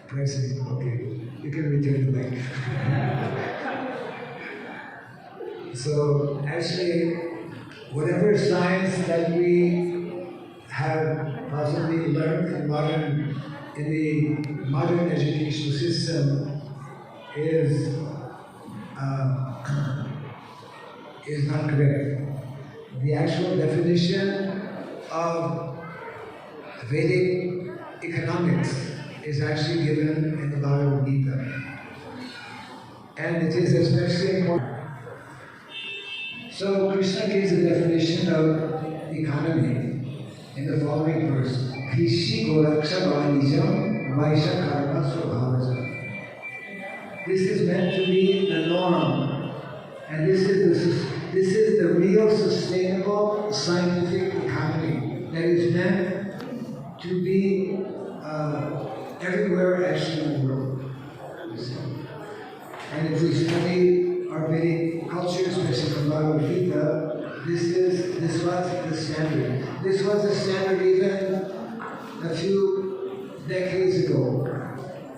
Pricing, okay. You can return the mic. So actually, whatever science that we have possibly learned in the modern educational system is not correct. The actual definition of Vedic economics is actually given in the Bhagavad Gita. And it is especially important. So Krishna gives a definition of economy in the following verse. Krishi goraksha vainijam vaisha karma svabhavaja. This is meant to be the norm. And this is the real sustainable scientific economy that is meant to be everywhere actually in the world. And if we study our Vedic culture, especially from Bhagavad Gita, this was the standard. This was the standard even a few decades ago.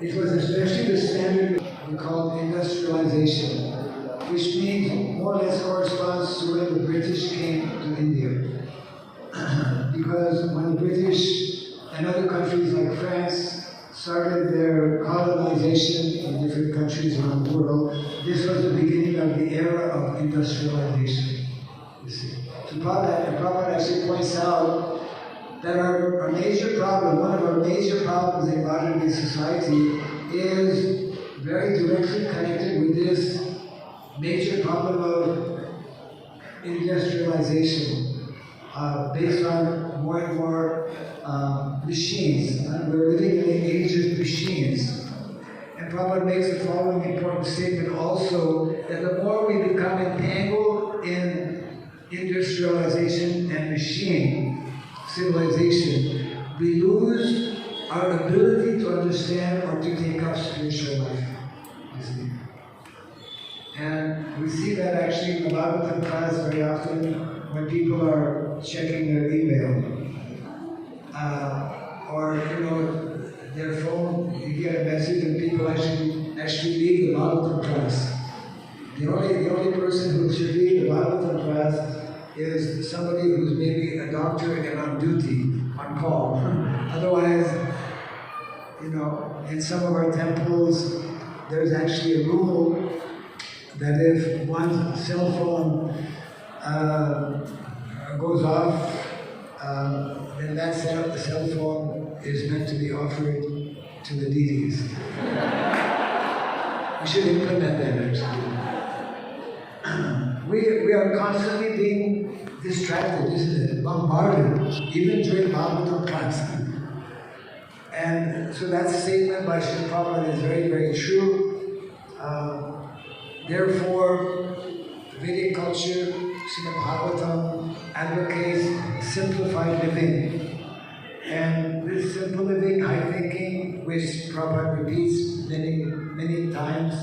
It was especially the standard we call industrialization, which means more or less corresponds to when the British came to India. Because when the British and other countries like France started their colonization in different countries around the world, this was the beginning of the era of industrialization. You see. So Prabhupada actually points out that our major problem, one of our major problems in modern day society is very directly connected with this major problem of industrialization, based on more and more machines. And we're living in the age of machines. And Prabhupada makes the following important statement also, that the more we become entangled in industrialization and machine civilization, we lose our ability to understand or to take up spiritual life. You see. And we see that actually in the Bhagavatam class very often when people are checking their email. Or their phone, you get a message and people actually leave the Bhagavatam class. The only person who should leave the Bhagavatam class is somebody who's maybe a doctor and on duty, on call. Otherwise, in some of our temples, there's actually a rule that if one's cell phone goes off, then that cell phone is meant to be offered to the deities. We should implement that actually. We are constantly being distracted, isn't it? Bombarded, even during Bhagavatam class. And so that statement by Srila Prabhupada is very, very true. Therefore, Vedic culture, Srimad Bhagavatam, advocates simplified living. And this simple living, high thinking, which Prabhupada repeats many, many times,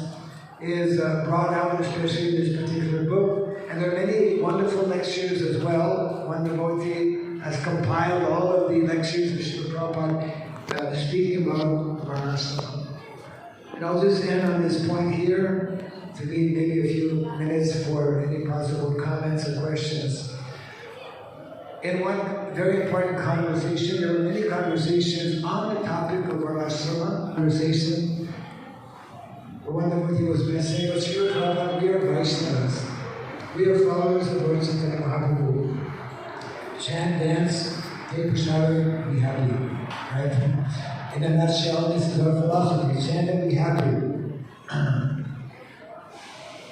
is brought out especially in this particular book. And there are many wonderful lectures as well. One devotee has compiled all of the lectures of Srila Prabhupada speaking about Varnasana. And I'll just end on this point here to leave maybe a few minutes for any possible comments or questions. In one very important conversation, there were many conversations on the topic of Varnasana conversation. One devotee was saying, but Srila Prabhupada, we are Vaishnavas. We are followers of Lord Chaitanya Mahaprabhu. Chant, dance, take prasada, be happy. Right? In a nutshell, this is our philosophy. Chant and be happy.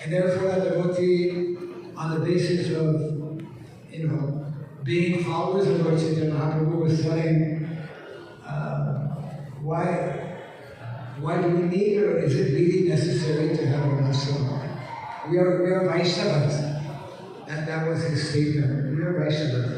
And therefore, a devotee, on the basis of, being followers of Lord Chaitanya Mahaprabhu, was saying, why do we need, or is it really necessary to have Varnasana? We are Vaishnavas. And that was his statement. We are Vaishnavas.